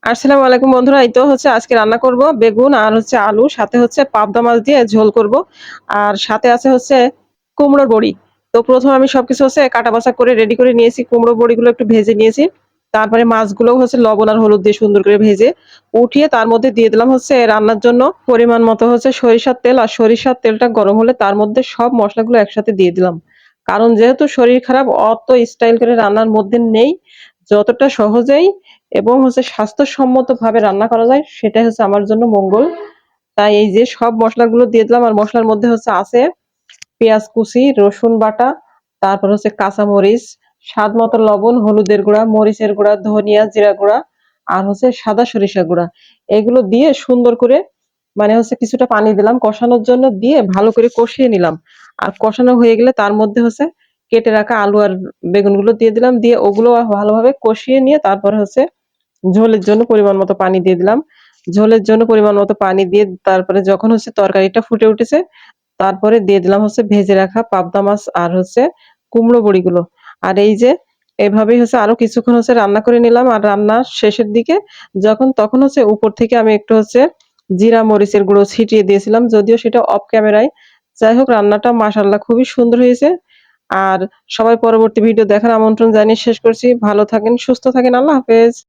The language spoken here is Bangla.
আসসালামু আলাইকুম বন্ধুরা। এই তো হচ্ছে আজকে রান্না করব বেগুন আর হচ্ছে আলু, সাথে হচ্ছে পাবদা মাছ দিয়ে ঝোল করব। আর সাথে আছে হচ্ছে কুমড়োর বড়ি। তো ১ম আমি সবকিছু হচ্ছে কাটা বাছা করে রেডি করে নিয়েছি। কুমড়ো বড়িগুলো একটু ভেজে নিয়েছি। তারপরে মাছগুলোও হচ্ছে লবণ আর হলুদ দিয়ে সুন্দর করে ভেজে উঠিয়ে তার মধ্যে দিয়ে দিলাম হচ্ছে রান্নার জন্য পরিমাণ মতো হচ্ছে সরিষার তেল। আর সরিষার তেলটা গরম হলে তার মধ্যে সব মসলাগুলো একসাথে দিয়ে দিলাম। কারণ যেহেতু শরীর খারাপ অত স্টাইল করে রান্নার মধ্যে নেই। যতটা সহজেই এবং হচ্ছে স্বাস্থ্যসম্মতভাবে রান্না করা যায় সেটাই হচ্ছে আমার জন্য মঙ্গল। তাই এই যে সব মসলাগুলো দিয়ে দিলাম আর মসলার মধ্যে হচ্ছে আছে পেঁয়াজ কুচি, রসুন বাটা, তারপর হচ্ছে কাঁচামরিচ, স্বাদ মতো লবণ, হলুদের গুঁড়া, মরিচের গুঁড়া, ধনিয়া, জিরা গুঁড়া আর হচ্ছে সাদা সরিষা গুঁড়া। এগুলো দিয়ে সুন্দর করে মানে হচ্ছে কিছুটা পানি দিলাম কষানোর জন্য, দিয়ে ভালো করে কষিয়ে নিলাম। আর কষানো হয়ে গেলে তার মধ্যে হচ্ছে কেটে রাখা আলু আর বেগুনগুলো দিয়ে দিলাম। দিয়ে ওগুলো ভালোভাবে কষিয়ে নিয়ে তারপরে হচ্ছে ঝোলের জন্য পরিমাণ মতো পানি দিয়ে দিলাম। ঝোলের জন্য পরিমাণ মতো পানি দিয়ে তারপরে যখন হচ্ছে তরকারিটা ফুটে উঠেছে, তারপরে দিয়ে দিলাম হচ্ছে ভেজে রাখা পাবদা মাছ আর হচ্ছে কুমড়ো বড়িগুলো। আর এই যে এভাবেই হচ্ছে আরো কিছুক্ষণ হচ্ছে রান্না করে নিলাম। আর রান্নার শেষের দিকে তখন হচ্ছে উপর থেকে আমি একটু হচ্ছে জিরা মরিচের গুঁড়ো ছিটিয়ে দিয়েছিলাম, যদিও সেটা অফ ক্যামেরায়। যাই হোক, রান্নাটা মাশাআল্লাহ খুবই সুন্দর হয়েছে। আর সবাই পরবর্তী ভিডিও দেখার আমন্ত্রণ জানিয়ে শেষ করছি। ভালো থাকেন, সুস্থ থাকেন। আল্লাহ হাফেজ।